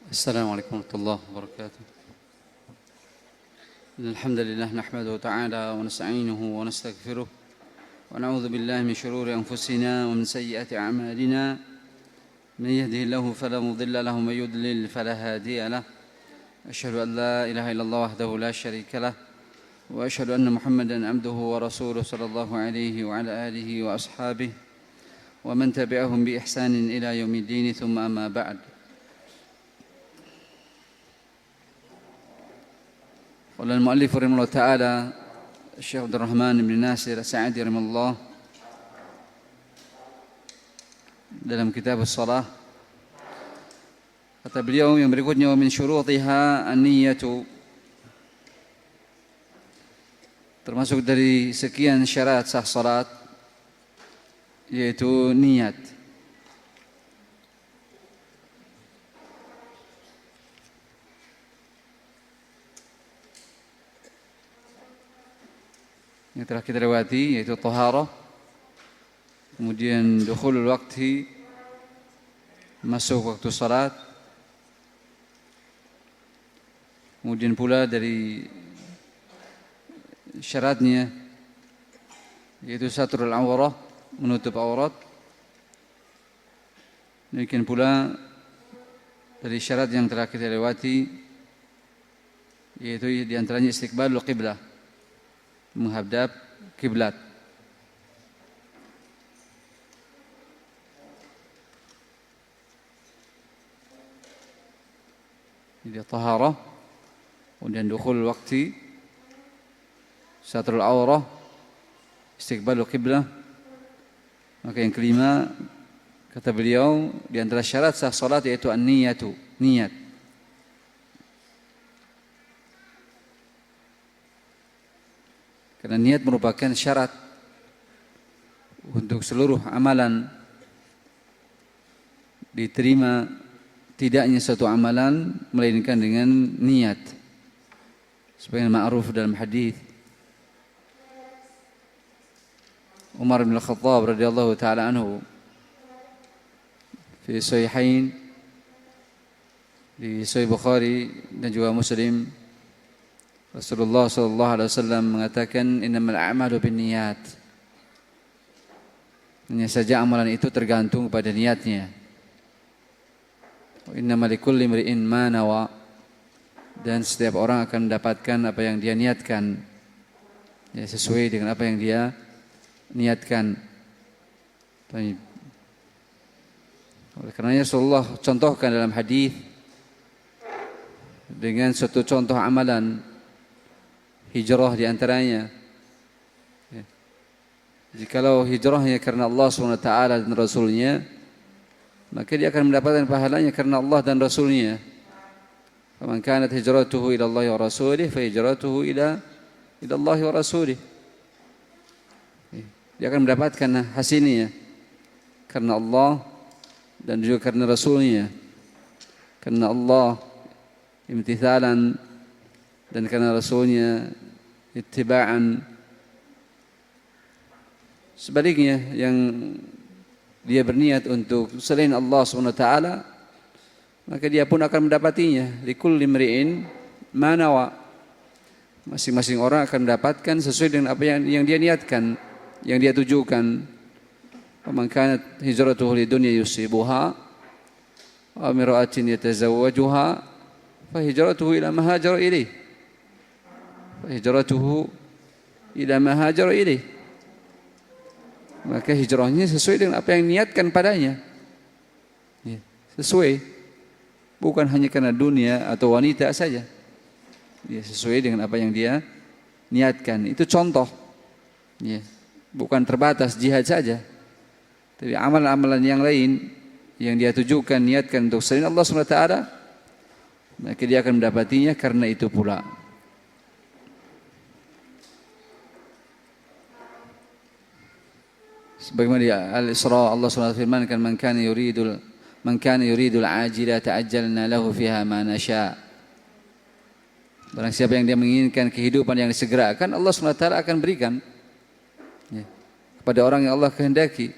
السلام عليكم ورحمة الله وبركاته. إن الحمد لله نحمده تعالى ونستعينه ونستغفره ونعوذ بالله من شرور أنفسنا ومن سيئات أعمالنا. من يهده الله فلا مضل له ومن يضلل فلا هادي له. أشهد أن لا إله إلا الله وحده لا شريك له وأشهد أن محمدا عبده ورسوله صلى الله عليه وعلى آله وأصحابه ومن تبعهم بإحسان إلى يوم الدين. ثم أما بعد. قال المؤلف رحمه الله تعالى الشيخ عبد الرحمن بن ناصر السعدي رحمه الله dalam kitab as-salah, kata beliau yang berikutnya, wa min syurutiha an-niyatu, termasuk dari sekian syarat sah salat yaitu niat. Yang telah kita lewati yaitu taharah, kemudian dukhulul waqti, masuk waktu salat, kemudian pula dari syaratnya yaitu satrul awrah, menutup aurat. Demikian pula dari syarat yang telah kita lewati yaitu diantaranya istiqbalul qiblah, menghadap kiblat. Jadi taharah, kemudian dukhul waqti, satrul aurah, istiqbalul qiblah. Maka yang kelima, kata beliau, di antara syarat sah salat yaitu an-niyatu, niat. Karena niat merupakan syarat untuk seluruh amalan diterima tidaknya satu amalan melainkan dengan niat. Sebagaimana ma'ruf dalam hadis Umar bin Al-Khattab radhiyallahu taala anhu fi sahihain, di Sahih Bukhari dan juga Muslim, Rasulullah sallallahu alaihi wasallam mengatakan innamal a'malu binniyat. Hanya saja amalan itu tergantung pada niatnya. Wa innamal likulli imri'in ma nawa. Dan setiap orang akan mendapatkan apa yang dia niatkan, ya, sesuai dengan apa yang dia niatkan. Baik. Oleh karenanya Rasulullah contohkan dalam hadis dengan suatu contoh amalan hijrah di antaranya. Ya. Jikalau hijrahnya karena Allah SWT dan Rasulnya, maka dia akan mendapatkan pahalanya karena Allah dan Rasulnya. Faman kanat hijratuhu ila Allah wa rasulih fa hijratuhu ila Allah wa rasulih. Dia akan mendapatkan hasilnya karena Allah dan juga karena Rasulnya. Karena Allah imtithalan dan karena Rasulnya ittiba'an. Sebaliknya, yang dia berniat untuk selain Allah SWT, maka dia pun akan mendapatinya. Likulli imri'in ma nawa. Masing-masing orang akan mendapatkan sesuai dengan apa yang dia niatkan, yang dia tujukan. Faman kanat hijratuhu lidunya yusibuha wa imra'atin yatazawwajuha fa hijratuhu ila ma hajara ilaih. Fa hijratuhu ila ma hajara ilaih. Maka hijrahnya sesuai dengan apa yang niatkan padanya. Ya, sesuai. Bukan hanya karena dunia atau wanita saja. Ya, sesuai dengan apa yang dia niatkan. Itu contoh. Ya, bukan terbatas jihad saja. Tapi amalan-amalan yang lain yang dia tujukan, niatkan untuk selain Allah SWT, maka dia akan mendapatinya karena itu pula. Sebagaimana di Al-Isra Allah SWT firmankan, man kana yuridul ajila ta'ajjalna lahu fiha ma nasha. Barang siapa yang dia menginginkan kehidupan yang disegerakan, Allah SWT akan berikan, ya, kepada orang yang Allah kehendaki.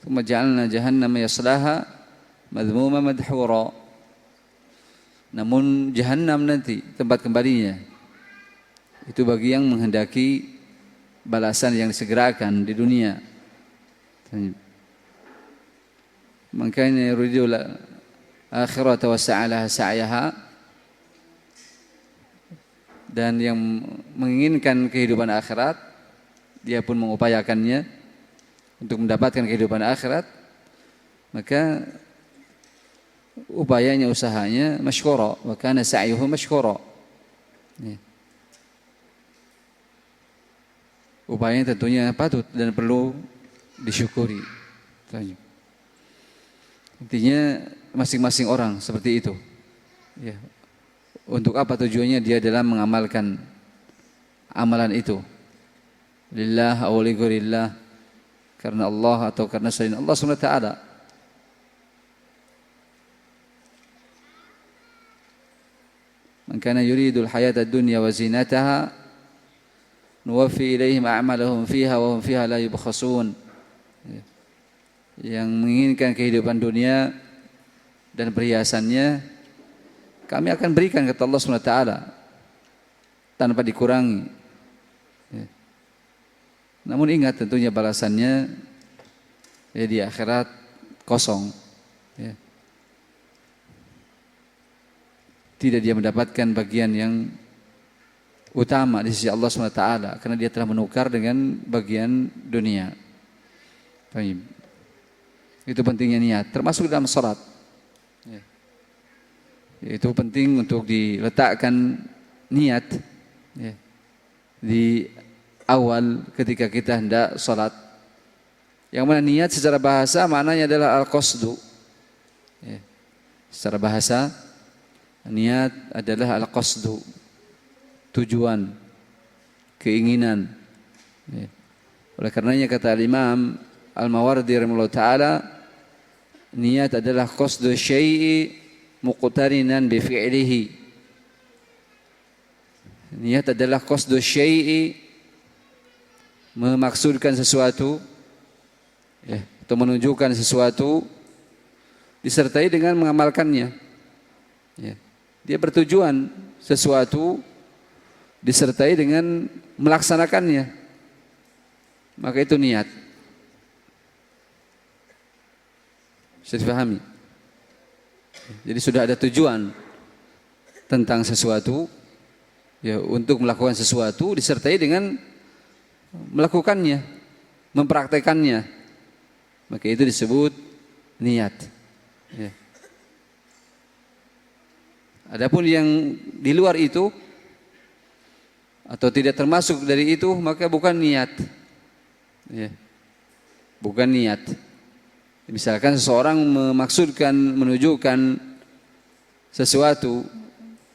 Tsumma ja'alna jahannama yaslaha madhmuma madhura. Namun jahannam nanti tempat kembalinya itu bagi yang menghendaki balasan yang disegerakan di dunia. Makanya yuridul akhirata wa sa'alaha sa'yaha, dan yang menginginkan kehidupan akhirat dia pun mengupayakannya untuk mendapatkan kehidupan akhirat, maka upayanya, usahanya masykura, wa kana sa'yuhu masykura. Upayanya tentunya patut dan perlu disyukuri. Intinya masing-masing orang seperti itu. Ya. Untuk apa tujuannya dia dalam mengamalkan amalan itu? Lillah aw li ghairillah, karena Allah atau karena selain Allah Subhanahu wa taala. Man kana yuridul hayata ad-dunya wa zinataha nuwaffi ilaihim a'malahum fiha wa hum fiha la yubkhasun. Yang menginginkan kehidupan dunia dan perhiasannya, kami akan berikan kata Allah SWT tanpa dikurangi. Namun ingat tentunya balasannya di akhirat kosong. Tidak dia mendapatkan bagian yang utama di sisi Allah SWT, karena dia telah menukar dengan bagian dunia. Itu pentingnya niat, termasuk dalam salat. Itu penting untuk diletakkan niat di awal ketika kita hendak salat. Yang mana niat secara bahasa maknanya adalah al-qasdu. Secara bahasa niat adalah al-qasdu, tujuan, keinginan. Oleh karenanya kata Imam Al-Mawardi rahimahullah ta'ala, niat adalah qasdu syai'i muqtarinan bi fi'lihi. Niat adalah qasdu syai'i, memaksudkan sesuatu atau menunjukkan sesuatu disertai dengan mengamalkannya. Dia bertujuan sesuatu disertai dengan melaksanakannya, maka itu niat. Bisa dipahami? Jadi sudah ada tujuan tentang sesuatu, untuk melakukan sesuatu disertai dengan melakukannya, mempraktekannya, maka itu disebut niat. Adapun yang di luar itu atau tidak termasuk dari itu, maka bukan niat. Bukan niat. Misalkan seseorang memaksudkan, menunjukkan sesuatu,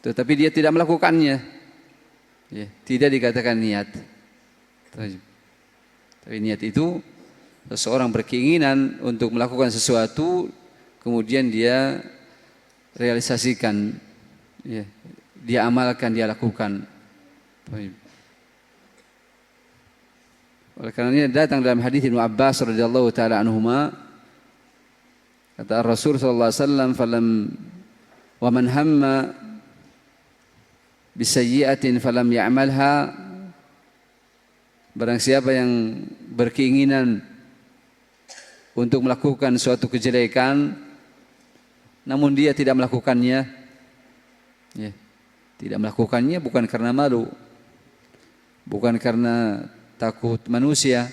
tetapi dia tidak melakukannya, tidak dikatakan niat. Tapi niat itu seseorang berkeinginan untuk melakukan sesuatu, kemudian dia realisasikan, dia amalkan, dia lakukan. Oleh karena ini datang dalam hadis Ibnu Abbas radhiyallahu taala anhuma, kata Rasul sallallahu alaihi wasallam, "Falam wa man hamma bisayyi'atin falam ya'malha." Barang siapa yang berkeinginan untuk melakukan suatu kejelekan namun dia tidak melakukannya, tidak melakukannya bukan karena malu, bukan karena takut manusia,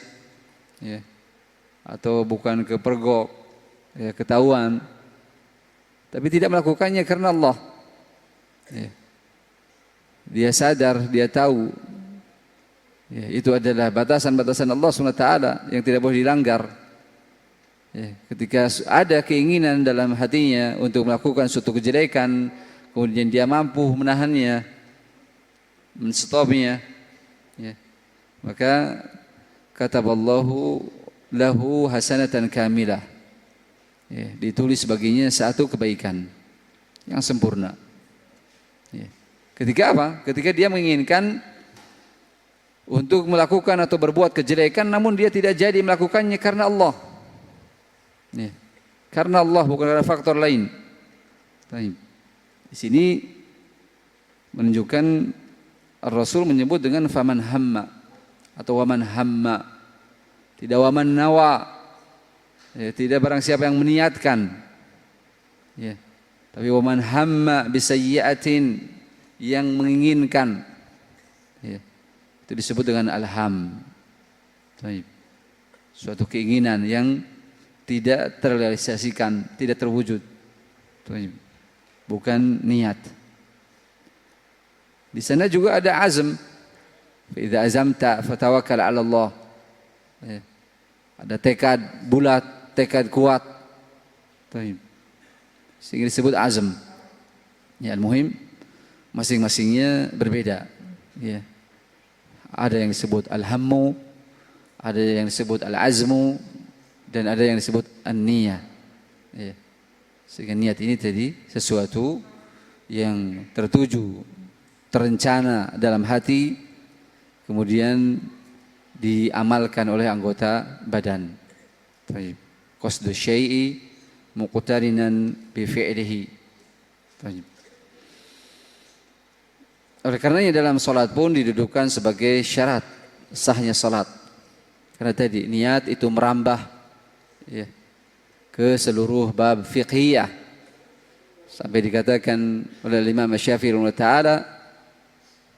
atau bukan kepergok, ketahuan, tapi tidak melakukannya karena Allah. Dia sadar, dia tahu, itu adalah batasan-batasan Allah SWT yang tidak boleh dilanggar. Ketika ada keinginan dalam hatinya untuk melakukan suatu kejelekan, kemudian dia mampu menahannya, menstopnya, maka kataballahu lahu hasanatan kamilah, ditulis baginya satu kebaikan yang sempurna. Ketika apa? Ketika dia menginginkan untuk melakukan atau berbuat kejelekan, namun dia tidak jadi melakukannya karena Allah. Karena Allah, bukan karena faktor lain. Baik. Di sini menunjukkan Rasul menyebut dengan faman hamma atau waman hamma, tidak waman nawa, ya, tidak barang siapa yang meniatkan, ya, tapi waman hamma bisayyi'atin, yang menginginkan, ya, itu disebut dengan alham. Baik. Suatu keinginan yang tidak terrealisasikan, tidak terwujud. Baik. Bukan niat. Di sana juga ada azm. Idza azamta fatawakkal 'ala Allah. Ya. Ada tekad bulat, tekad kuat. Baik. Sehingga disebut azm. Ya, al-muhim masing-masingnya berbeda. Ya. Ada yang disebut al-hammu, ada yang disebut al-azmu, dan ada yang disebut an-niyah. Ya. Sehingga niat ini tadi sesuatu yang tertuju, terencana dalam hati, kemudian diamalkan oleh anggota badan. Baik. Qasdu syai'i muqtarinan bi fi'lihi. Baik. Oleh karenanya dalam salat pun didudukan sebagai syarat sahnya salat. Karena tadi niat itu merambah, ya, ke seluruh bab fiqhiyah. Sampai dikatakan oleh Imam Syafi'i rahimahullah taala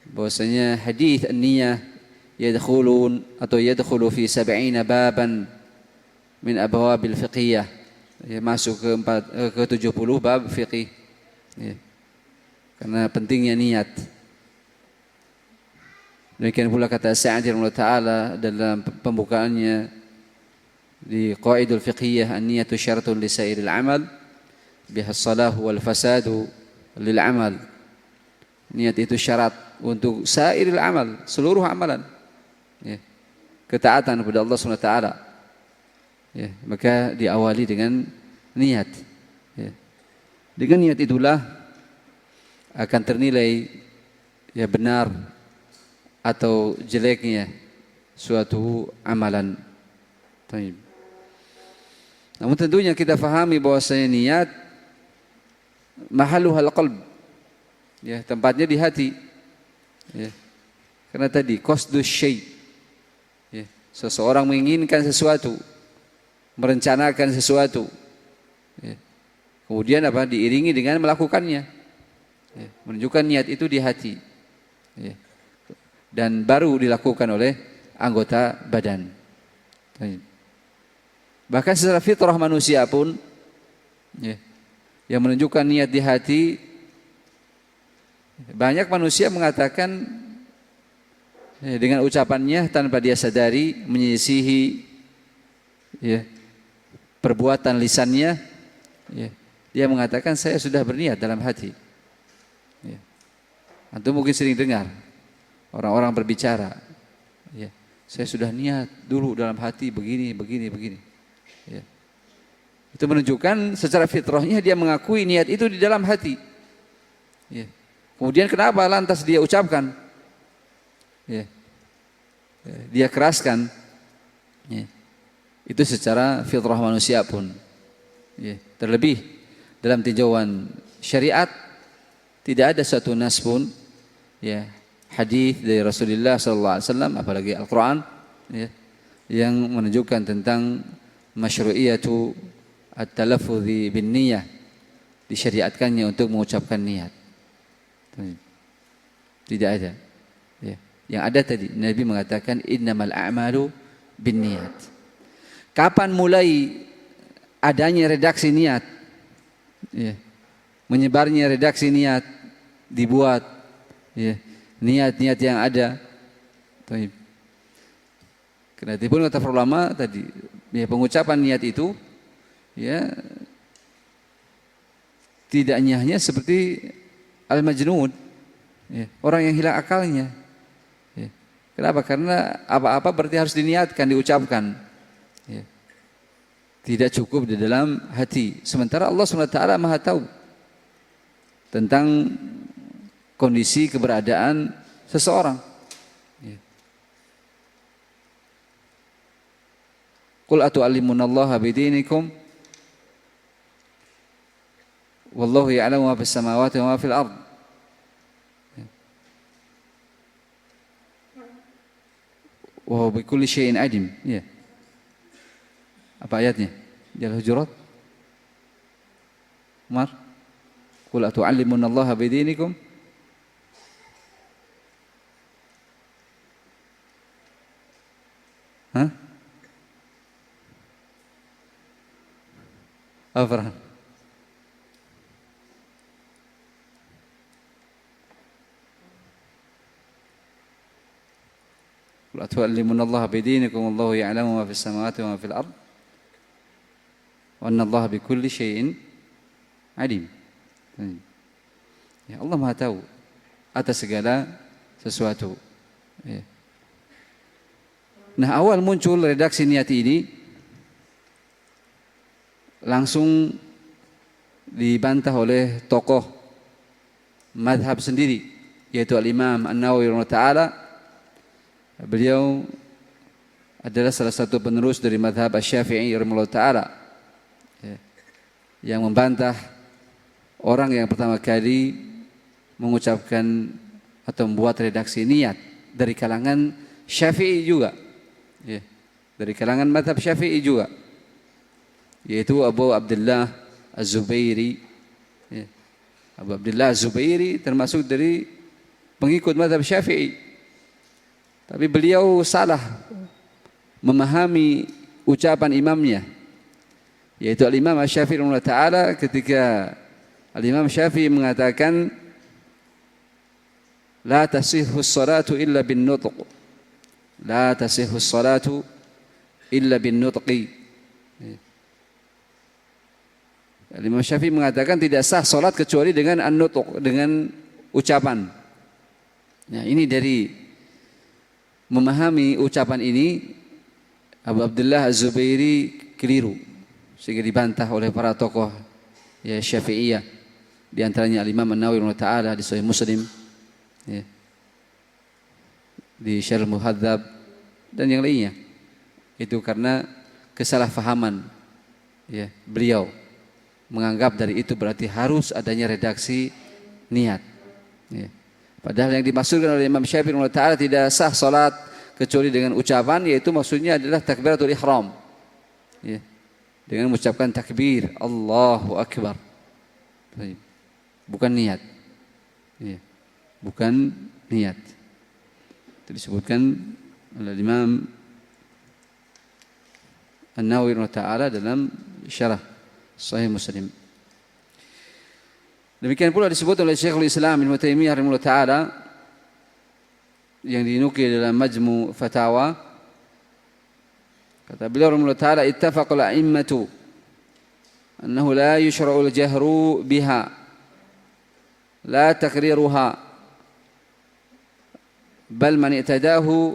bahwasanya hadis an-niyah yadkhulu fi 70 baban min abwabil fiqhiyah, ya, masuk ke 70 bab fiqih, ya. Karena pentingnya niat. Demikian pula kata Sa'di rahimahullah taala dalam pembukaannya di Qaidul Fiqhiyah, an-niyatu syartun li sa'iril amal biha as-salahu wal fasadu lil amal. Niat itu syarat untuk sa'iril amal, seluruh amalan, ya, ketaatan kepada Allah Subhanahu wa taala, ya, maka diawali dengan niat, ya. Dengan niat itulah akan ternilai, ya, benar atau jeleknya suatu amalan. Baik. Namun tentunya kita fahami bahwasanya niat mahalluhal qalb, ya, tempatnya di hati, ya. Karena tadi qasdus syai', ya, seseorang menginginkan sesuatu, merencanakan sesuatu, ya. Kemudian apa? Diiringi dengan melakukannya, ya. Menunjukkan niat itu di hati, ya. Dan baru dilakukan oleh anggota badan. Bahkan secara fitrah manusia pun, ya, yang menunjukkan niat di hati, banyak manusia mengatakan, ya, dengan ucapannya tanpa dia sadari menyisihi, ya, perbuatan lisannya, ya, dia mengatakan saya sudah berniat dalam hati, ya. Antum mungkin sering dengar orang-orang berbicara, ya, saya sudah niat dulu dalam hati begini, begini, begini, ya. Itu menunjukkan secara fitrahnya dia mengakui niat itu di dalam hati, ya. Kemudian kenapa lantas dia ucapkan, ya, dia keraskan, ya. Itu secara fitrah manusia pun, ya. Terlebih dalam tinjauan syariat tidak ada satu nas pun, ya, hadis dari Rasulullah SAW, apalagi Al-Quran, ya, yang menunjukkan tentang masyru'iyatu at-talaffudzi bin niyah, disyariatkannya untuk mengucapkan niat. Tidak ada, ya. Yang ada tadi Nabi mengatakan innamal a'malu bin niyat. Kapan mulai adanya redaksi niat, ya, menyebarnya redaksi niat, dibuat, ya, niat-niat yang ada. Karena itu pun kata para ulama tadi, ya, pengucapan niat itu, ya, tidak hanya seperti al-majnun, ya, orang yang hilang akalnya, ya. Kenapa? Karena apa-apa berarti harus diniatkan, diucapkan, ya. Tidak cukup di dalam hati. Sementara Allah SWT Maha tahu tentang kondisi keberadaan seseorang, ya. Qul atu'allimunallaha bidinikum wallahu ya'lamu ma fis samawati wa ma fil ard. Wa huwa bikulli syai'in alim. Ya. Apa ayatnya? Di Al-Hujurat. Umar, qul atu'allimuna Allaha bidinikum. Hah? Apa Farhan? Qul atu'allimuna Allaha bidinikum wallahu ya'lamu ma fis samawati wa ma fil ard. Wa anna Allaha bikulli syai'in alim. Ya, Allah Maha tahu atas segala sesuatu. Ya. Nah, awal muncul redaksi niat ini langsung dibantah oleh tokoh madhab sendiri, yaitu Al-Imam An-Nawawi rahimahullah. Beliau adalah salah satu penerus dari madhab Asy-Syafi'i rahimahullah, yang membantah orang yang pertama kali mengucapkan atau membuat redaksi niat dari kalangan Syafi'i juga, dari kalangan madhab Syafi'i juga, yaitu Abu Abdullah Az-Zubairi. Abu Abdullah Az-Zubairi termasuk dari pengikut madhab Syafi'i, tapi beliau salah memahami ucapan imamnya, yaitu Al-Imam Asy-Syafi'i rahimahullah ta'ala, ketika Al-Imam Syafi'i mengatakan la tasihhu as-salatu illa bin nutq, la tasihhu as-salatu illa bin nutqi. Al-Imam Syafi'i mengatakan tidak sah salat kecuali dengan an-nutq, dengan ucapan. Nah, ini dari memahami ucapan ini Abu Abdullah Az-Zubairi keliru, sehingga dibantah oleh para tokoh ya Syafi'iyah, di antaranya Al-Imam An-Nawawi rahimahullah ta'ala di Sahih Muslim, ya, di Syarh Muhadzab dan yang lainnya. Itu karena kesalahpahaman ya, beliau menganggap dari itu berarti harus adanya redaksi niat ya. Padahal yang dimaksudkan oleh Imam Syafi'i rahimahullah ta'ala tidak sah salat kecuali dengan ucapan, yaitu maksudnya adalah takbiratul ihram ya, dengan mengucapkan takbir Allahu Akbar, bukan niat ya, bukan niat. Itu disebutkan oleh Imam An-Nawawi rahimahullah ta'ala dalam syarah Sahih Muslim. Demikian pula disebut oleh Syekhul Islam Ibnu Taimiyah rahimahullah ta'ala yang dinukil dalam Majmu' Fatawa. Kata beliau rahimahullah ta'ala, ittafaqal a'immatu annahu la yushra'ul jahru biha la takriruha bal man i'tadahu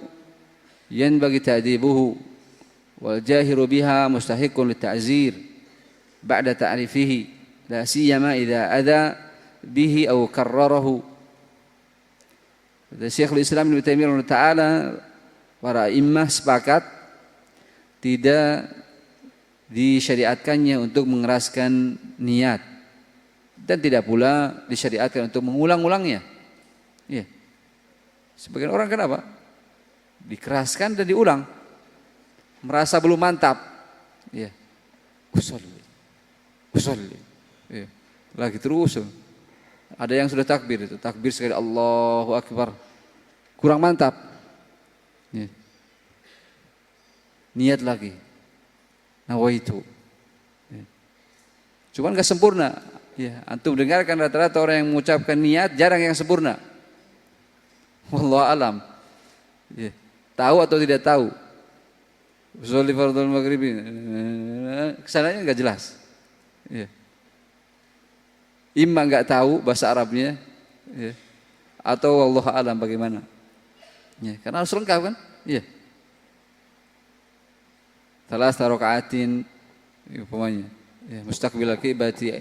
yanbaghi ta'dibuhu wal jahiru biha mustahiqqun lit ta'zir ba'da ta'rifihi la siyama idza adha bihi aw karrarahu. Syekhul Islam Ibnu Taimiyah rahimahullah ta'ala, para imam sepakat tidak disyariatkannya untuk mengeraskan niat, dan tidak pula disyariatkan untuk mengulang-ulangnya ya. Sebagian orang kenapa? Dikeraskan dan diulang, merasa belum mantap ya, usolli ya, lagi terus. Ada yang sudah takbir, itu takbir sekali Allahu Akbar, kurang mantap ya. Niat lagi nawaitu ya. Cuman gak sempurna ya. Antum dengarkan rata-rata orang yang mengucapkan niat jarang yang sempurna. Wallahu alam ya. Tahu atau tidak tahu sholli fardhul maghribi, kesananya enggak jelas ya. Imma enggak tahu bahasa Arabnya ya, atau wallahu alam bagaimana ya, karena harus lengkap kan ya. Salas rakaatin umpamanya ya, mustaqbilal qiblati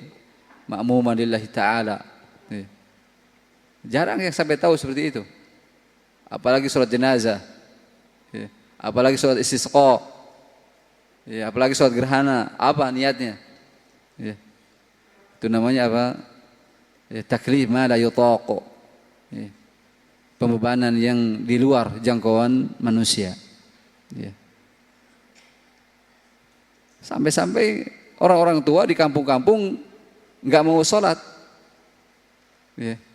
ma'muman lillahi ta'ala ya. Jarang yang sampai tahu seperti itu, apalagi sholat jenazah ya, apalagi sholat istisqa ya, apalagi sholat gerhana, apa niatnya ya. Itu Itu namanya apa? Taklif ma la yutaq. Pembebanan yang di luar jangkauan manusia. Sampai-sampai orang-orang tua di kampung-kampung nggak mau sholat.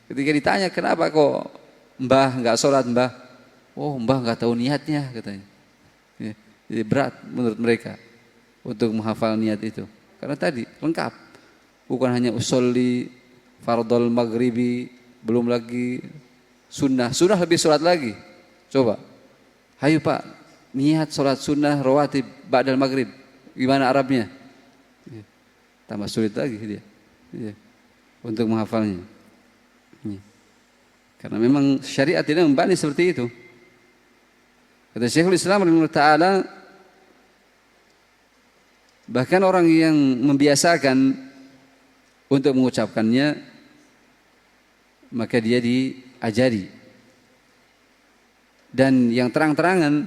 Ketika ditanya kenapa kok mbah nggak sholat mbah? Oh mbah nggak tahu niatnya katanya. Jadi berat menurut mereka untuk menghafal niat itu. Karena tadi lengkap. Bukan hanya usolli fardhol maghribi, belum lagi sunnah. Sunnah lebih sholat lagi. Coba. Hayu Pak, niat sholat sunnah rawatib ba'dal maghrib. Gimana Arabnya? Tambah sulit lagi dia. Untuk menghafalnya. Karena memang syariat tidak membani seperti itu. Kata Syekhul Islam rahimahullah ta'ala, bahkan orang yang membiasakan untuk mengucapkannya, maka dia diajari. Dan yang terang-terangan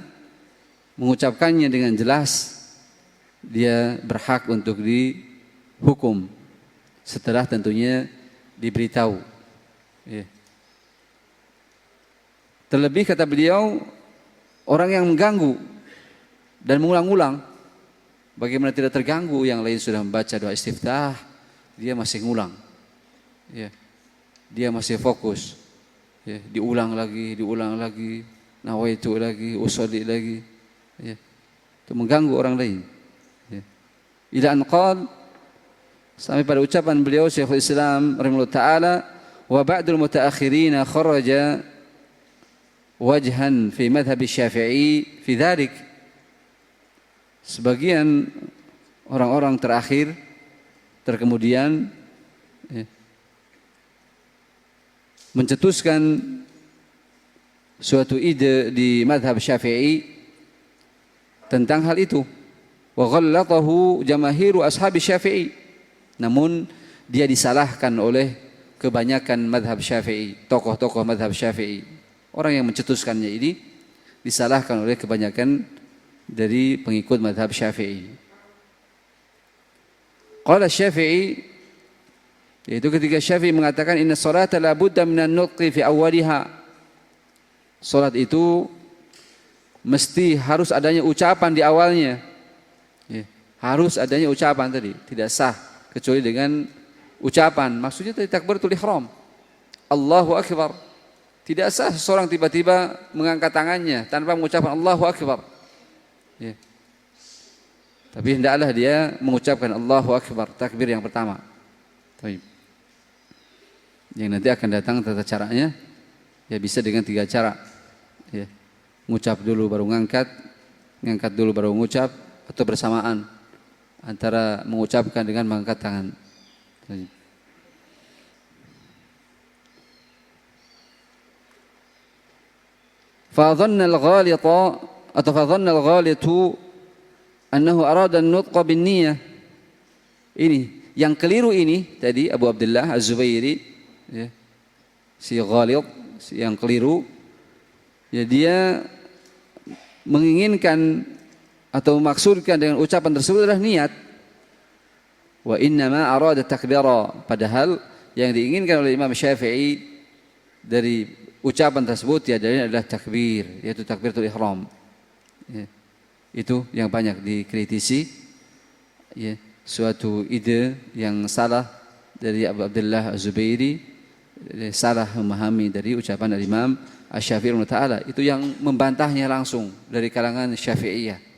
mengucapkannya dengan jelas, dia berhak untuk dihukum setelah tentunya diberitahu. Terlebih kata beliau, orang yang mengganggu dan mengulang-ulang, bagaimana tidak terganggu? Yang lain sudah membaca doa istiftah, dia masih ngulang. Dia masih fokus. Diulang lagi, nawaitu lagi, usolli lagi. Itu mengganggu orang lain. Ila an qala, sampai pada ucapan beliau Syekhul Islam rahimahullah ta'ala, wa ba'dul mutaakhirin kharaja wajhan fi madhhab Syafi'i fi dzalik. Sebagian orang-orang terakhir terkemudian mencetuskan suatu ide di madhab Syafi'i tentang hal itu. Wa ghallatahu jamaahiru ashabi Syafi'i. Namun dia disalahkan oleh kebanyakan madhab Syafi'i, tokoh-tokoh madhab Syafi'i. Orang yang mencetuskannya ini disalahkan oleh kebanyakan dari pengikut madhab Syafi'i. Qala Syafi'i, yaitu ketika Syafi'i mengatakan inna salata la budda minan nutqi fi awwaliha. Salat itu mesti harus adanya ucapan di awalnya. Harus adanya ucapan tadi, tidak sah kecuali dengan ucapan. Maksudnya tadi takbiratul ihram. Allahu akbar. Tidak sah seseorang tiba-tiba mengangkat tangannya tanpa mengucapkan Allahu akbar. Tapi hendaklah dia mengucapkan Allahu akbar, takbir yang pertama. Yang nanti akan datang tata caranya, ya bisa dengan 3 cara. Mengucap dulu baru ngangkat dulu baru mengucap, atau bersamaan antara mengucapkan dengan mengangkat tangan. Fadhanna al-ghalita atau fadhanna al-ghalitu annahu arada an-nutqa bin-niyyah. Ini yang keliru ini tadi Abu Abdullah Az-Zubairi, si ghalid, si yang keliru, ya dia menginginkan atau memaksudkan dengan ucapan tersebut adalah niat. Wa innama arada takbira, padahal yang diinginkan oleh Imam Syafi'i dari ucapan tersebut ya adalah takbir, yaitu takbiratul ihram. Itu yang banyak dikritisi, suatu ide yang salah dari Abu Abdullah Az-Zubairi, salah memahami dari ucapan Imam Asy-Syafi'i rahimahullah. Itu yang membantahnya langsung dari kalangan Syafi'iyah.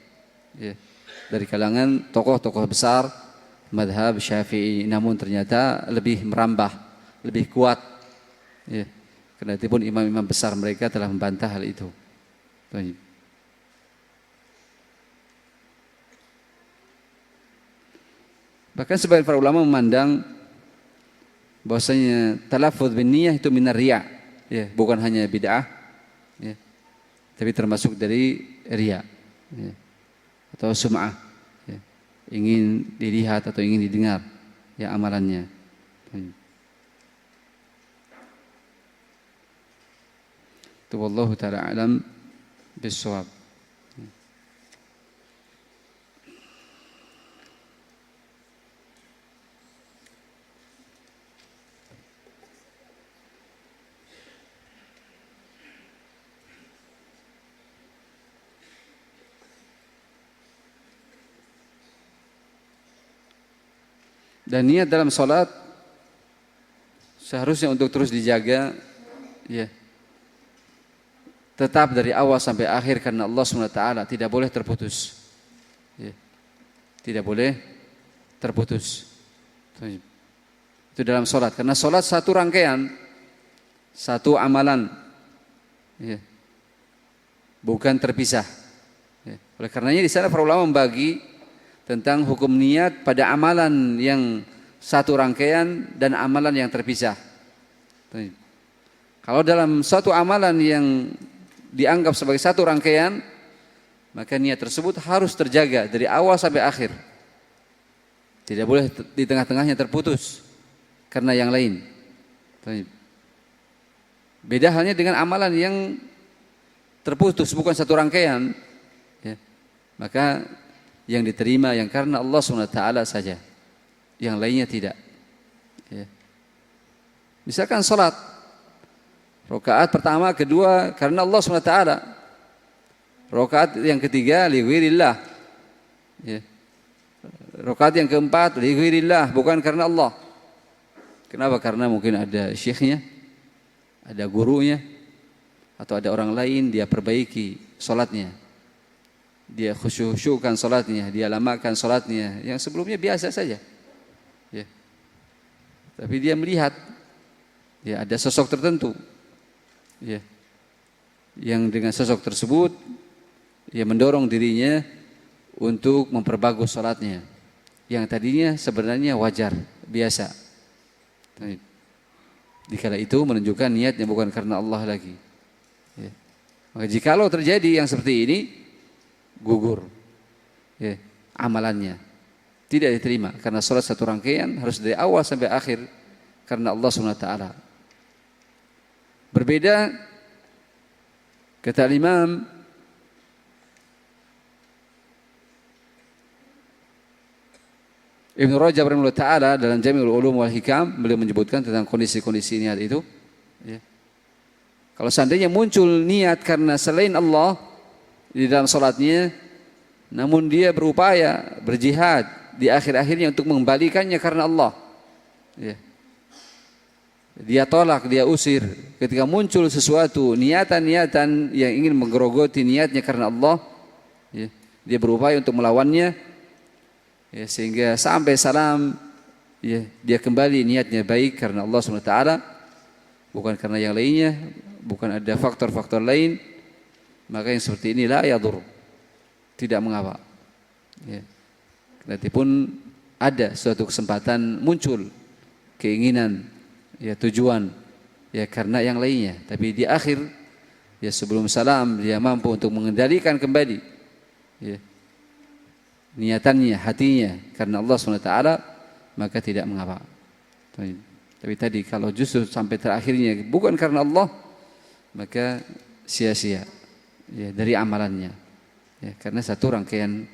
Dari kalangan tokoh-tokoh besar madhab Syafi'i, namun ternyata lebih merambah, lebih kuat. Karena itu pun imam-imam besar mereka telah membantah hal itu. Bahkan sebagian para ulama memandang bahwasanya talaffuz bin niyah itu minar riya, bukan hanya bid'ah, tapi termasuk dari riya. Atau sum'ah, ingin dilihat atau ingin didengar amalannya. Itu wallahu ta'ala alam bis-shawab. Dan niat dalam salat seharusnya untuk terus dijaga, ya. Tetap dari awal sampai akhir karena Allah SWT, tidak boleh terputus. Ya. Tidak boleh terputus. Itu dalam salat, karena salat satu rangkaian, satu amalan, ya. Bukan terpisah. Ya. Oleh karenanya di sana para ulama membagi tentang hukum niat pada amalan yang satu rangkaian dan amalan yang terpisah. Kalau dalam satu amalan yang dianggap sebagai satu rangkaian, maka niat tersebut harus terjaga dari awal sampai akhir. Tidak boleh di tengah-tengahnya terputus karena yang lain. Beda halnya dengan amalan yang terputus, bukan satu rangkaian, ya. Maka yang diterima yang karena Allah SWT saja, yang lainnya tidak, ya. Misalkan salat rakaat pertama, kedua karena Allah SWT, rakaat yang ketiga li ghairillah, ya. Rakaat yang keempat li ghairillah, bukan karena Allah. Kenapa? Karena mungkin ada syekhnya, ada gurunya, atau ada orang lain, dia perbaiki salatnya, dia khusyuk-khusyukkan salatnya, dia lamakan salatnya yang sebelumnya biasa saja, ya. Tapi dia melihat, ya, ada sosok tertentu, ya, yang dengan sosok tersebut dia mendorong dirinya untuk memperbagus salatnya yang tadinya sebenarnya wajar, biasa. Dikala itu menunjukkan niatnya bukan karena Allah lagi, ya. Maka jikalau terjadi yang seperti ini, gugur, ya, amalannya, tidak diterima, karena salat satu rangkaian harus dari awal sampai akhir karena Allah SWT. Berbeda, kata Imam Ibn Rajab rahimahullah ta'ala dalam Jami'ul Ulum wal Hikam, beliau menyebutkan tentang kondisi-kondisi niat itu, ya. Kalau seandainya muncul niat karena selain Allah di dalam salatnya, namun dia berupaya, berjihad di akhir-akhirnya untuk mengembalikannya karena Allah, ya. Dia tolak, dia usir. Ketika muncul sesuatu, niatan-niatan yang ingin menggerogoti niatnya karena Allah, ya, dia berupaya untuk melawannya, ya, sehingga sampai salam, ya, dia kembali niatnya baik karena Allah SWT, bukan karena yang lainnya, bukan ada faktor-faktor lain. Maka yang seperti ini la yadur, tidak mengapa, ya. Nanti pun ada suatu kesempatan muncul keinginan, ya, tujuan, ya, karena yang lainnya, tapi di akhir, ya, sebelum salam dia mampu untuk mengendalikan kembali, ya, niatannya, hatinya karena Allah SWT, maka tidak mengapa. Tapi tadi kalau justru sampai terakhirnya bukan karena Allah, maka sia-sia, ya, dari amalannya, ya, karena satu rangkaian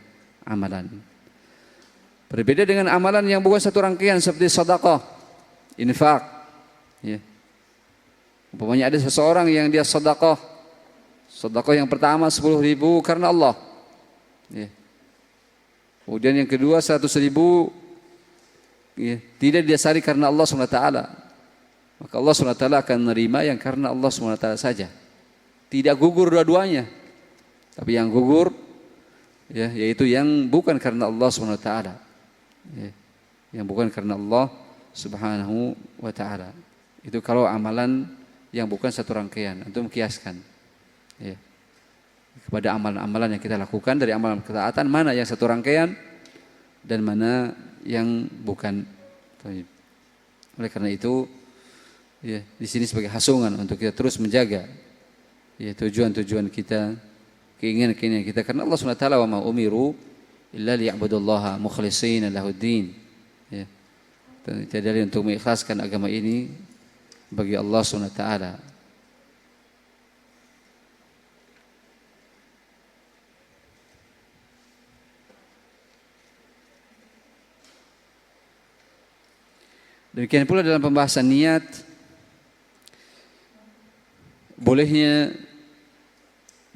amalan. Berbeda dengan amalan yang bukan satu rangkaian seperti sedekah, infak, ya. Umpamanya ada seseorang yang dia sedekah yang pertama 10.000 karena Allah, ya. Kemudian yang kedua 100.000, ya, tidak didasari karena Allah SWT, maka Allah SWT akan menerima yang karena Allah SWT saja. Tidak gugur dua-duanya, tapi yang gugur, ya, yaitu yang bukan karena Allah SWT, ya, yang bukan karena Allah Subhanahu wa ta'ala. Itu kalau amalan yang bukan satu rangkaian, untuk kiaskan, ya, kepada amalan-amalan yang kita lakukan dari amalan ketaatan, mana yang satu rangkaian dan mana yang bukan. Oleh karena itu, ya, di sini sebagai hasungan untuk kita terus menjaga, ya, tujuan-tujuan kita, keinginan-keinginan kita karena Allah SWT. Wa ma umiru illa liya'budullaha mukhlishina lahuddin, ya. Jadi untuk mengikhlaskan agama ini bagi Allah SWT. Demikian pula dalam pembahasan niat, bolehnya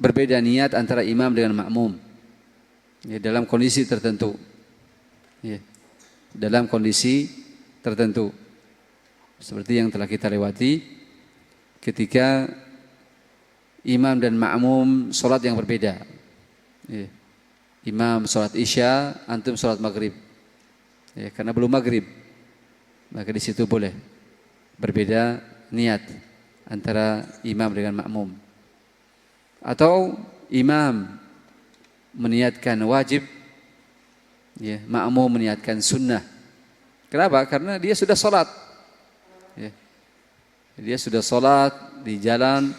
berbeda niat antara imam dengan makmum, ya, dalam kondisi tertentu, ya. dalam kondisi tertentu. Seperti yang telah kita lewati ketika imam dan makmum sholat yang berbeda. Imam sholat isya, antum sholat maghrib. Karena belum maghrib, maka di situ boleh berbeda niat antara imam dengan makmum. Atau imam meniatkan wajib, makmum meniatkan sunnah. Kenapa? Karena dia sudah sholat. Dia sudah sholat di jalan,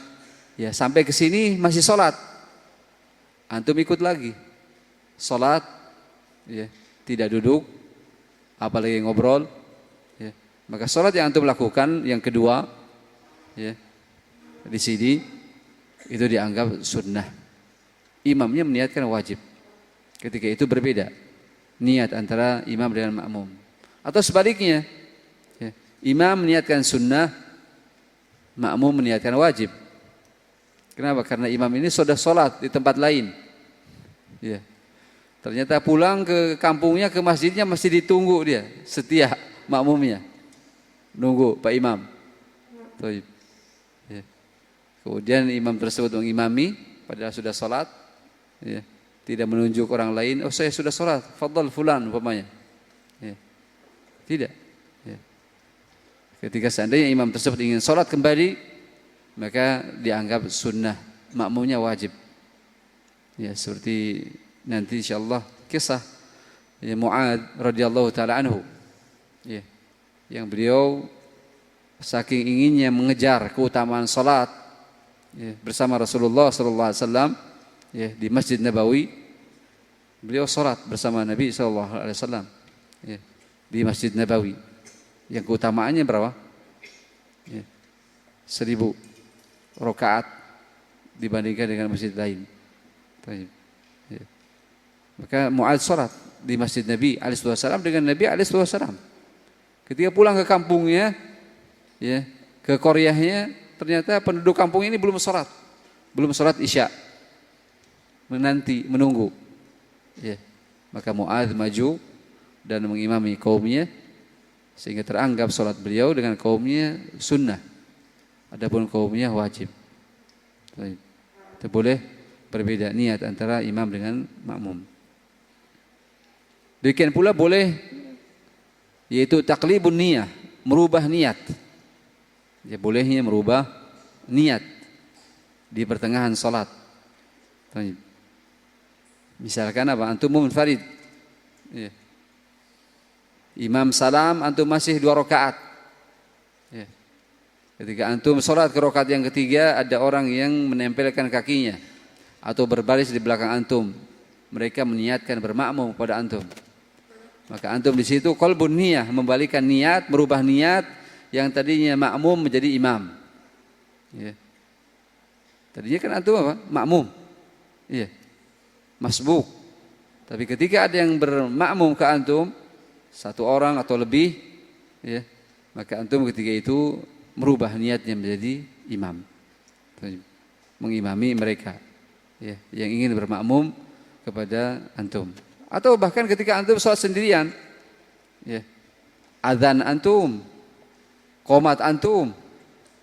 sampai ke sini masih sholat. Antum ikut lagi sholat, tidak duduk, apalagi ngobrol. Maka sholat yang antum lakukan yang kedua, di sini itu dianggap sunnah. Imamnya meniatkan wajib. Ketika itu berbeda niat antara imam dengan makmum. Atau sebaliknya, imam meniatkan sunnah, makmum meniatkan wajib. Kenapa? Karena imam ini sudah sholat di tempat lain. Ternyata pulang ke kampungnya, ke masjidnya masih ditunggu dia, setia makmumnya. Nunggu Pak Imam. Kemudian imam tersebut mengimami, padahal sudah sholat. Tidak menunjuk orang lain, oh saya sudah sholat, fadhal fulan umpamanya. Tidak. Ketika seandainya imam tersebut ingin sholat kembali, maka dianggap sunnah, makmumnya wajib. Seperti nanti insyaallah kisah Mu'adz radhiyallahu taala anhu. Yang beliau saking inginnya mengejar keutamaan salat bersama Rasulullah sallallahu alaihi wasallam di Masjid Nabawi. Beliau salat bersama Nabi sallallahu alaihi wasallam di Masjid Nabawi. Yang keutamaannya berapa? 1000 rakaat dibandingkan dengan masjid lain. Maka Mu'adz salat di Masjid Nabi alaihi wasallam dengan Nabi alaihi wasallam. Ketika pulang ke kampungnya, ke qaryahnya, ternyata penduduk kampung ini belum salat isya. Menunggu. Maka Mu'adz maju dan mengimami kaumnya sehingga teranggap salat beliau dengan kaumnya sunnah. Adapun kaumnya wajib. Itu boleh berbeda niat antara imam dengan makmum. Demikian pula boleh yaitu taklibun niyah, merubah niat. Bolehnya merubah niat di pertengahan salat. Misalkan apa? Antum munfarid. Imam salam, antum masih 2 rakaat. Ketika antum sholat ke rakaat yang ketiga, ada orang yang menempelkan kakinya atau berbaris di belakang antum. Mereka meniatkan bermakmum kepada antum. Maka antum di situ qalbun niyah, membalikan niat, merubah niat yang tadinya makmum menjadi imam. Tadinya kan antum apa? Makmum. Masbuk. Tapi ketika ada yang bermakmum ke antum, 1 orang atau lebih, maka antum ketika itu merubah niatnya menjadi imam, mengimami mereka yang ingin bermakmum kepada antum. Atau bahkan ketika antum sholat sendirian, azan antum, qomat antum,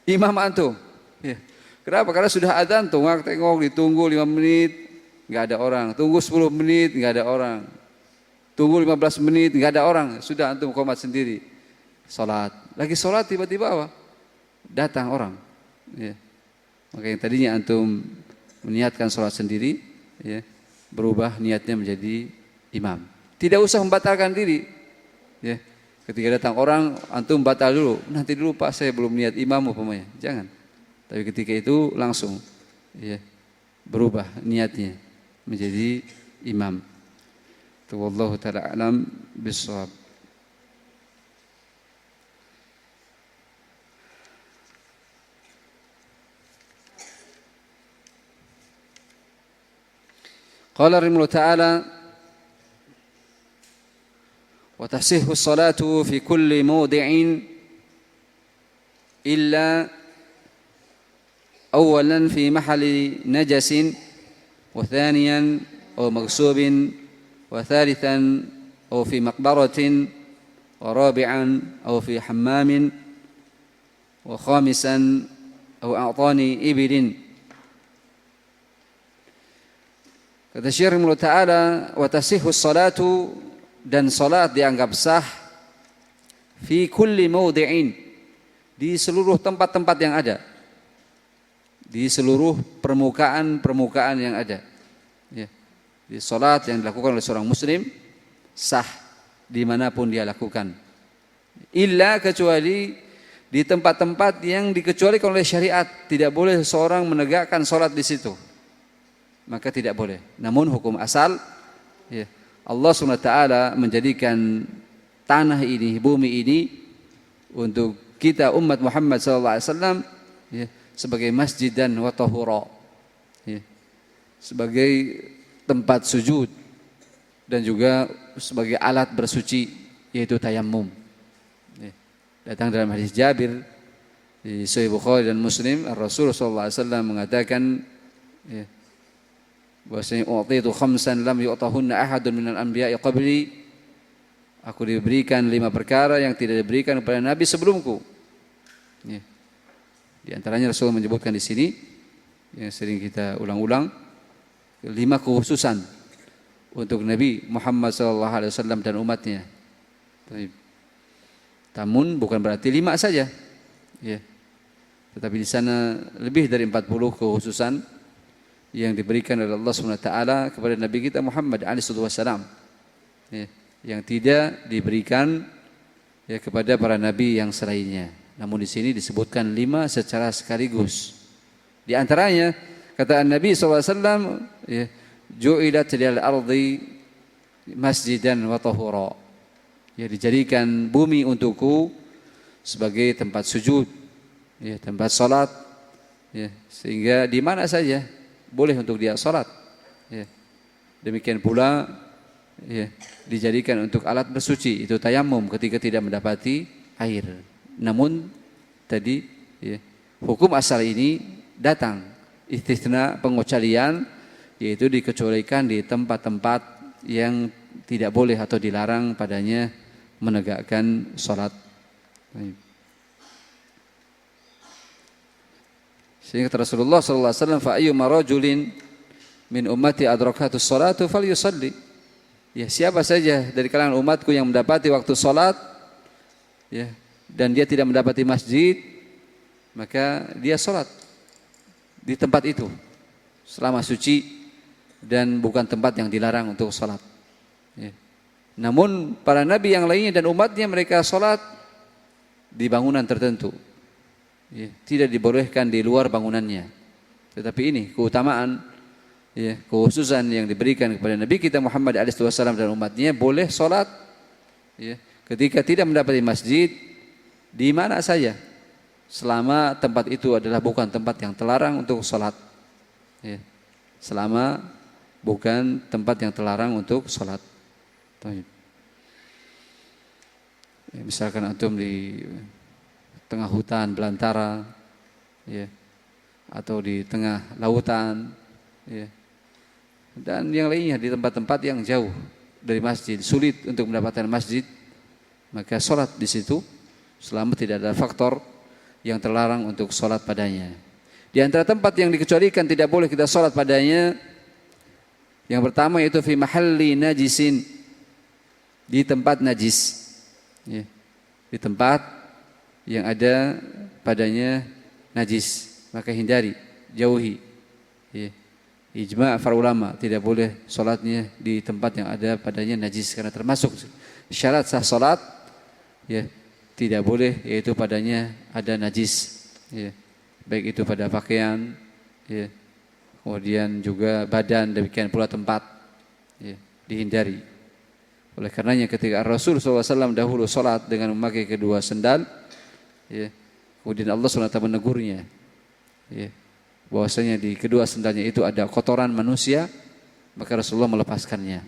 imam antum. Kenapa? Karena sudah azan, tengok ditunggu 5 menit, nggak ada orang. Tunggu 10 menit, nggak ada orang. Tunggu 15 menit, nggak ada orang. Sudah antum qomat sendiri, sholat. Lagi sholat tiba-tiba apa? Datang orang, maka yang tadinya antum meniatkan sholat sendiri, berubah niatnya menjadi imam. Tidak usah membatalkan diri. Ketika datang orang, antum batal dulu. Nanti dulu Pak, saya belum niat imam umpamanya. Jangan. Tapi ketika itu langsung, berubah niatnya menjadi imam. Wallahu ta'ala alam bissawab. Qala rahimahullah ta'ala wa tasihhu as-salatu fi kulli mawdi'in illa awalan fi mahalli najasin wa thaniyan aw maghsubin wa thalithan aw fi maqbaratin ورابعا أو في حمام وخامسا أو أعطاني إبل. Kata Syekh rahimahullah ta'ala, wa tasihhu salatu, dan salat dianggap sah fi kulli mawdi'in, di seluruh tempat-tempat yang ada, di seluruh permukaan yang ada. Ya. Di salat yang dilakukan oleh seorang muslim sah dimanapun dia lakukan, illa kecuali di tempat-tempat yang dikecualikan oleh syariat. Tidak boleh seorang menegakkan salat di situ, maka tidak boleh. Namun hukum asal, ya, Allah SWT menjadikan tanah ini, bumi ini untuk kita umat Muhammad SAW, ya, sebagai masjid dan wa tahura, ya, sebagai tempat sujud dan juga sebagai alat bersuci, yaitu tayammum. Ya. Datang dalam hadis Jabir di Sahih Bukhari dan Muslim, Rasulullah SAW mengatakan, ya, bahwasanya u'titu khamsan lam yu'tahunna ahadun minal anbiya'i qabli, aku diberikan 5 perkara yang tidak diberikan kepada nabi sebelumku. Ya. Di antaranya Rasul menyebutkan di sini yang sering kita ulang-ulang, 5 kekhususan untuk Nabi Muhammad SAW dan umatnya. Namun bukan berarti 5 saja, ya. Tetapi di sana lebih dari 40 kekhususan yang diberikan oleh Allah SWT kepada Nabi kita Muhammad SAW, ya, yang tidak diberikan, ya, kepada para nabi yang selainnya. Namun di sini disebutkan 5 secara sekaligus. Di antaranya kata Nabi SAW, ya, ju'ilat lil ardi masjidan wa tahura, ya, dijadikan bumi untukku sebagai tempat sujud, ya, tempat salat, ya, sehingga di mana saja boleh untuk dia salat, ya. Demikian pula, ya, dijadikan untuk alat bersuci, itu tayammum ketika tidak mendapati air. Namun tadi, ya, hukum asal ini datang istisna, pengecualian, yaitu dikecualikan di tempat-tempat yang tidak boleh atau dilarang padanya menegakkan salat. Sehingga Rasulullah SAW, fa ayyuma rajulin min ummati adrakatus salatu falyusalli, ya, siapa saja dari kalangan umatku yang mendapati waktu salat, ya, dan dia tidak mendapati masjid, maka dia salat di tempat itu selama suci dan bukan tempat yang dilarang untuk salat, ya. Namun para nabi yang lainnya dan umatnya, mereka salat di bangunan tertentu, ya, tidak dibolehkan di luar bangunannya. Tetapi ini keutamaan, ya, kekhususan yang diberikan kepada Nabi kita Muhammad SAW dan umatnya, boleh salat, ya, ketika tidak mendapati masjid di mana saja, selama tempat itu adalah bukan tempat yang terlarang untuk salat, ya, selama bukan tempat yang terlarang untuk salat. Ya, misalkan antum di tengah hutan belantara, ya, atau di tengah lautan, ya, dan yang lainnya, di tempat-tempat yang jauh dari masjid, sulit untuk mendapatkan masjid, maka salat di situ selama tidak ada faktor yang terlarang untuk salat padanya. Di antara tempat yang dikecualikan tidak boleh kita salat padanya, yang pertama yaitu fi mahalli najisin, di tempat najis, ya, di tempat yang ada padanya najis, maka hindari, jauhi, ya. Ijma' para ulama, tidak boleh salatnya di tempat yang ada padanya najis, karena termasuk syarat sah salat, ya, tidak boleh yaitu padanya ada najis, ya, baik itu pada pakaian, ya, kemudian juga badan, demikian pula tempat, ya, dihindari. Oleh karenanya ketika Rasul SAW dahulu salat dengan memakai kedua sendal, ya, kemudian Allah SWT menegurnya, ya, bahwasanya di kedua sendalnya itu ada kotoran manusia, maka Rasulullah melepaskannya,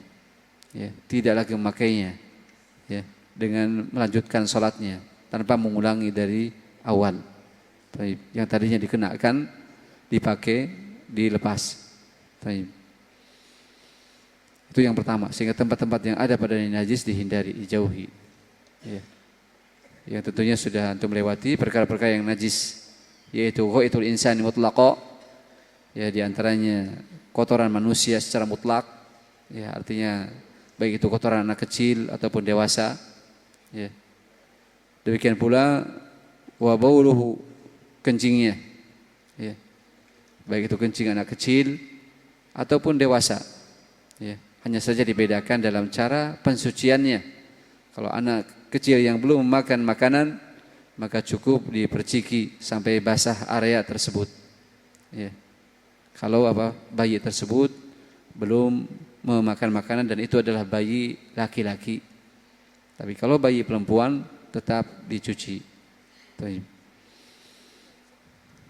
ya, tidak lagi memakainya, ya, dengan melanjutkan salatnya tanpa mengulangi dari awal. Yang tadinya dikenakan, dipakai, dilepas. Itu yang pertama, sehingga tempat-tempat yang ada pada najis dihindari, dijauhi. Ya. Yang tentunya sudah antum melewati perkara-perkara yang najis, yaitu ghaitul insani mutlaqo, ya di antaranya kotoran manusia secara mutlak, ya artinya baik itu kotoran anak kecil ataupun dewasa, ya. Demikian pula wa bauluhu, kencingnya, ya. Baik itu kencing anak kecil ataupun dewasa, ya. Hanya saja dibedakan dalam cara pensuciannya. Kalau anak kecil yang belum memakan makanan, maka cukup diperciki sampai basah area tersebut, ya. Kalau bayi tersebut belum memakan makanan dan itu adalah bayi laki-laki. Tapi kalau bayi perempuan tetap dicuci.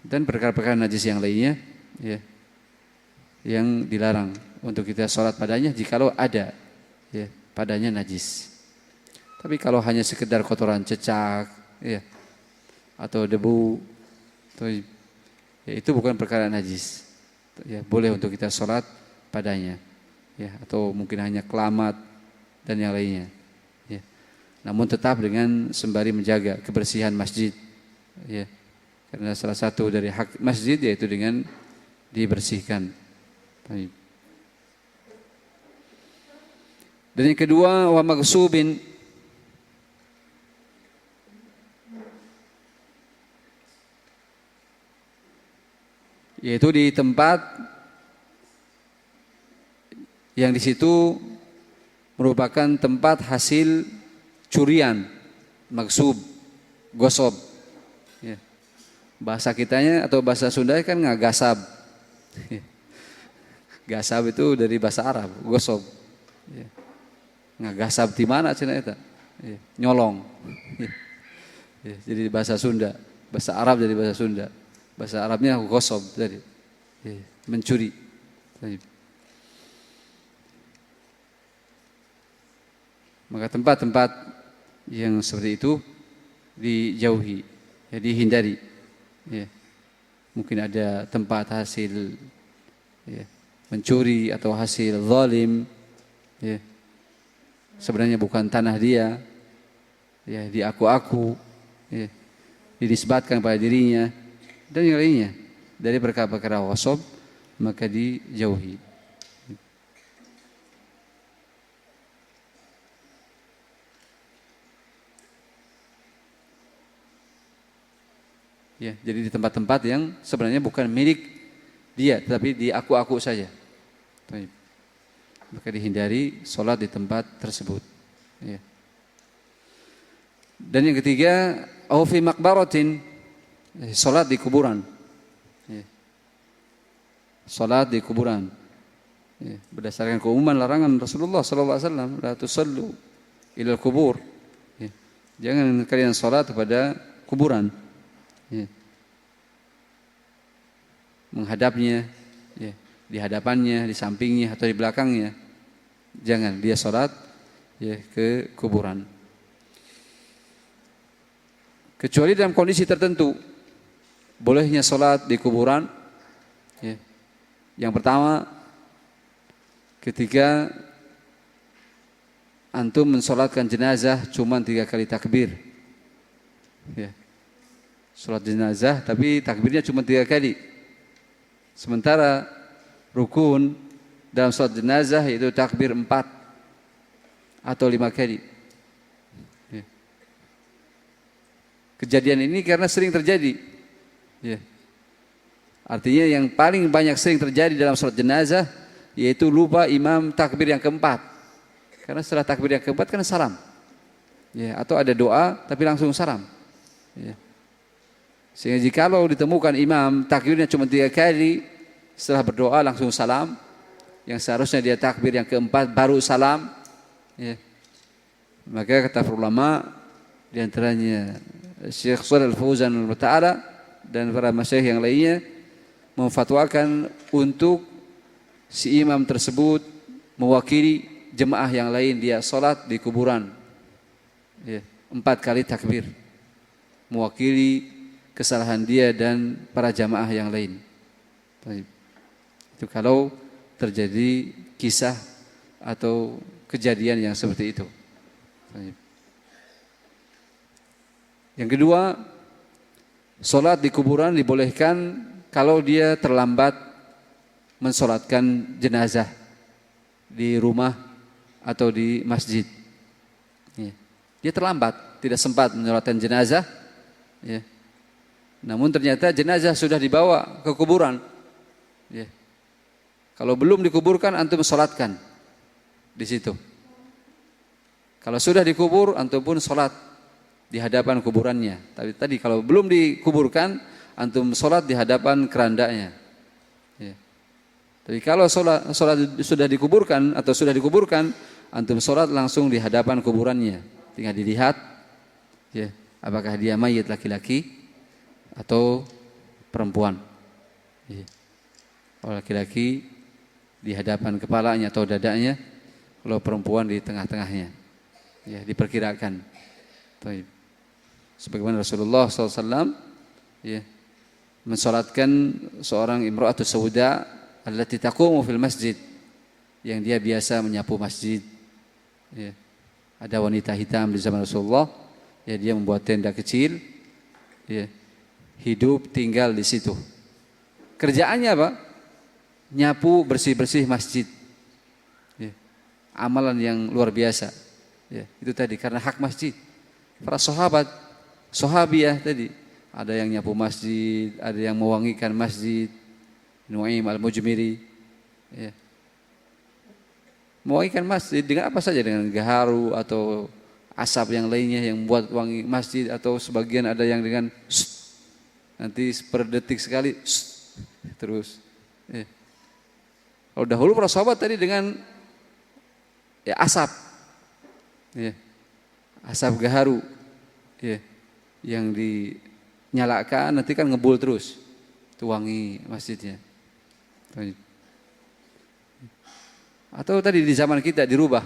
Dan perkara-perkara najis yang lainnya, ya, yang dilarang untuk kita sholat padanya jikalau ada, ya, padanya najis. Tapi kalau hanya sekedar kotoran cecak, ya, atau debu, ya, itu bukan perkara najis, ya, boleh untuk kita sholat padanya, ya, atau mungkin hanya kelamat dan yang lainnya, ya. Namun tetap dengan sembari menjaga kebersihan masjid, ya, karena salah satu dari hak masjid yaitu dengan dibersihkan. Dan yang kedua, wa maghsubin, yaitu di tempat yang di situ merupakan tempat hasil curian, maghsub, gosok, ya. Bahasa kitanya atau bahasa Sunda kan ngagasab. Gasab itu dari bahasa Arab, gosok, ya. Ngagasab di mana cina eta? Ya. Nyolong. Ya. Jadi bahasa Sunda, bahasa Arab jadi bahasa Sunda. Bahasa Arabnya gosok tadi, ya, mencuri. Maka tempat-tempat yang seperti itu dijauhi, ya, dihindari. Ya. Mungkin ada tempat hasil, ya, mencuri atau hasil zalim, ya. Sebenarnya bukan tanah dia, ya, diaku-aku, ya, dinisbatkan pada dirinya. Dan yang lainnya dari perkara-perkara ghasab, maka dijauhi. Ya, jadi di tempat-tempat yang sebenarnya bukan milik dia, tetapi diaku-aku saja. Maka dihindari sholat di tempat tersebut. Ya. Dan yang ketiga, au fi maqbaratin, sholat di kuburan, ya. Sholat di kuburan, ya. Berdasarkan keumuman larangan Rasulullah SAW, la tusallu ilal kubur, ya. Jangan kalian sholat kepada kuburan, ya. Menghadapnya, ya. Di hadapannya, di sampingnya atau di belakangnya. Jangan dia sholat, ya, ke kuburan, kecuali dalam kondisi tertentu. Bolehnya sholat di kuburan, ya. Yang pertama, ketika antum mensolatkan jenazah cuma 3 kali takbir, ya. Sholat jenazah tapi takbirnya cuma 3 kali. Sementara rukun dalam sholat jenazah itu takbir 4 atau 5 kali. Ya. Kejadian ini karena sering terjadi. Ya. Artinya yang paling banyak sering terjadi dalam sholat jenazah yaitu lupa imam takbir yang keempat. Karena setelah takbir yang keempat kan salam, ya, atau ada doa tapi langsung salam, ya. Sehingga jikalau ditemukan imam takbirnya cuma 3 kali, setelah berdoa langsung salam, yang seharusnya dia takbir yang keempat baru salam, ya. Maka kata ulama di antaranya Syekh Shalih Al-Fauzan Al-Ta'ala dan para masyayikh yang lainnya memfatwakan untuk si imam tersebut mewakili jemaah yang lain, dia sholat di kuburan, ya, 4 kali takbir, mewakili kesalahan dia dan para jamaah yang lain. Itu kalau terjadi kisah atau kejadian yang seperti itu. Yang kedua, sholat di kuburan dibolehkan kalau dia terlambat mensolatkan jenazah di rumah atau di masjid. Ya. Dia terlambat, tidak sempat mensolatkan jenazah. Ya. Namun ternyata jenazah sudah dibawa ke kuburan. Ya. Kalau belum dikuburkan, antum sholatkan di situ. Kalau sudah dikubur, antum pun sholat di hadapan kuburannya. Tapi tadi kalau belum dikuburkan, antum sholat di hadapan kerandanya. Ya. Tapi kalau sholat sudah dikuburkan atau sudah dikuburkan, antum sholat langsung di hadapan kuburannya. Tinggal dilihat, ya, apakah dia mayit laki-laki atau perempuan. Ya. Kalau laki-laki di hadapan kepalanya atau dadanya, kalau perempuan di tengah-tengahnya. Ya, diperkirakan. Sebagaimana Rasulullah SAW ya, mensolatkan seorang imra'atu sauda allati taqumu fil masjid, yang dia biasa menyapu masjid. Ya. Ada wanita hitam di zaman Rasulullah, ya, dia membuat tenda kecil, ya, hidup tinggal di situ. Kerjaannya apa? Nyapu, bersih-bersih masjid. Ya. Amalan yang luar biasa. Ya, itu tadi karena hak masjid. Para sahabat, sahabiyah tadi, ada yang nyapu masjid, ada yang mewangikan masjid. Nuaim al-Mujmiri, ya. Mewangikan masjid dengan apa saja, dengan gaharu atau asap yang lainnya yang membuat wangi masjid, atau sebagian ada yang dengan nanti per detik sekali terus. Ya. Kalau dahulu para sahabat tadi dengan ya, asap. Ya. Asap gaharu, ya, yang dinyalakan nanti kan ngebul terus, tuangi masjidnya. Atau tadi di zaman kita dirubah,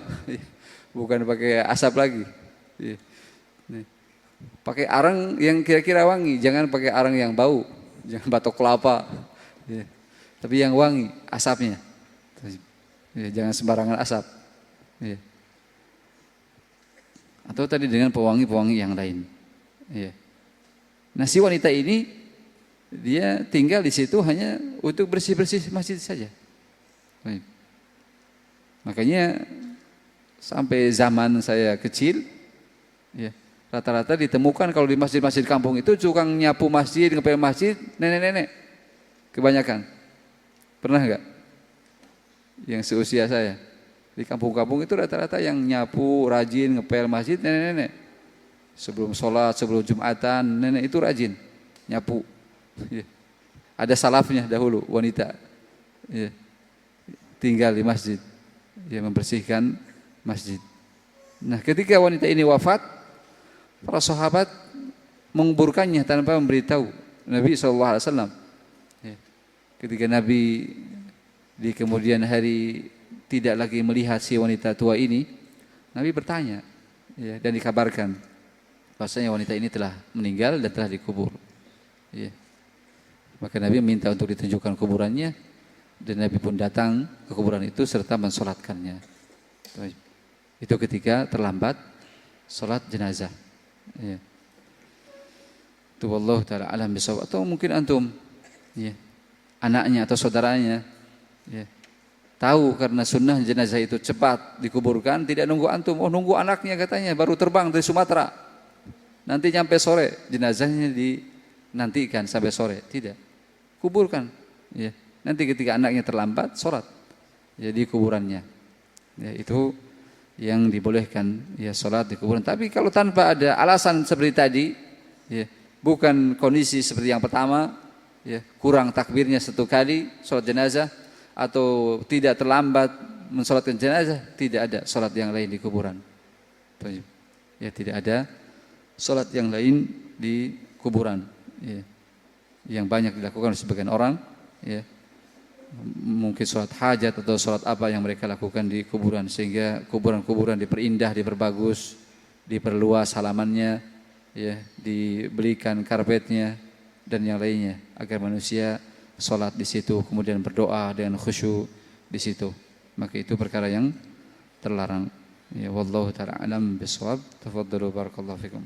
bukan pakai asap lagi, ya. Pakai arang yang kira-kira wangi, jangan pakai arang yang bau, jangan batok kelapa, ya. Tapi yang wangi asapnya, ya, jangan sembarangan asap. Ya. Atau tadi dengan pewangi-pewangi yang lain. Ya. Nah, si wanita ini dia tinggal di situ hanya untuk bersih-bersih masjid saja. Baik. Makanya sampai zaman saya kecil, ya, rata-rata ditemukan kalau di masjid-masjid kampung itu tukang nyapu masjid, ngepel masjid, nenek-nenek, kebanyakan. Pernah enggak? Yang seusia saya. Di kampung-kampung itu rata-rata yang nyapu, rajin, ngepel masjid, nenek-nenek. Sebelum sholat, sebelum Jumatan, nenek itu rajin nyapu. Ya. Ada salafnya dahulu, wanita. Ya. Tinggal di masjid, ya, membersihkan masjid. Nah, ketika wanita ini wafat, para sahabat menguburkannya tanpa memberitahu Nabi SAW. Ya. Ketika Nabi di kemudian hari tidak lagi melihat si wanita tua ini, Nabi bertanya, ya, dan dikabarkan bahwasanya wanita ini telah meninggal dan telah dikubur. Ya. Maka Nabi minta untuk ditunjukkan kuburannya, dan Nabi pun datang ke kuburan itu serta mensolatkannya. Itu ketika terlambat solat jenazah. Ya. Itu wallahu ta'ala alam bisawab. Atau mungkin antum, ya, anaknya atau saudaranya, ya, tahu karena sunnah jenazah itu cepat dikuburkan, tidak nunggu antum. Oh, nunggu anaknya katanya baru terbang dari Sumatera, nanti nyampe sore jenazahnya dinantikan sampai sore. Tidak, kuburkan. Ya. Nanti ketika anaknya terlambat sholat, ya, di kuburannya. Ya, itu yang dibolehkan, ya, sholat di kuburan. Tapi kalau tanpa ada alasan seperti tadi, ya, bukan kondisi seperti yang pertama, ya, kurang takbirnya satu kali sholat jenazah, atau tidak terlambat mensolatkan jenazah, tidak ada sholat yang lain di kuburan. Ya, tidak ada sholat yang lain di kuburan. Ya. Yang banyak dilakukan oleh sebagian orang, ya, mungkin sholat hajat atau sholat apa yang mereka lakukan di kuburan, sehingga kuburan-kuburan diperindah, diperbagus, diperluas halamannya, ya, dibelikan karpetnya dan yang lainnya agar manusia sholat di situ, kemudian berdoa dengan khusyuk di situ. Maka itu perkara yang terlarang. Ya, wallahu ta'ala alam bisawab. Tafadhalu barakallahu fikum.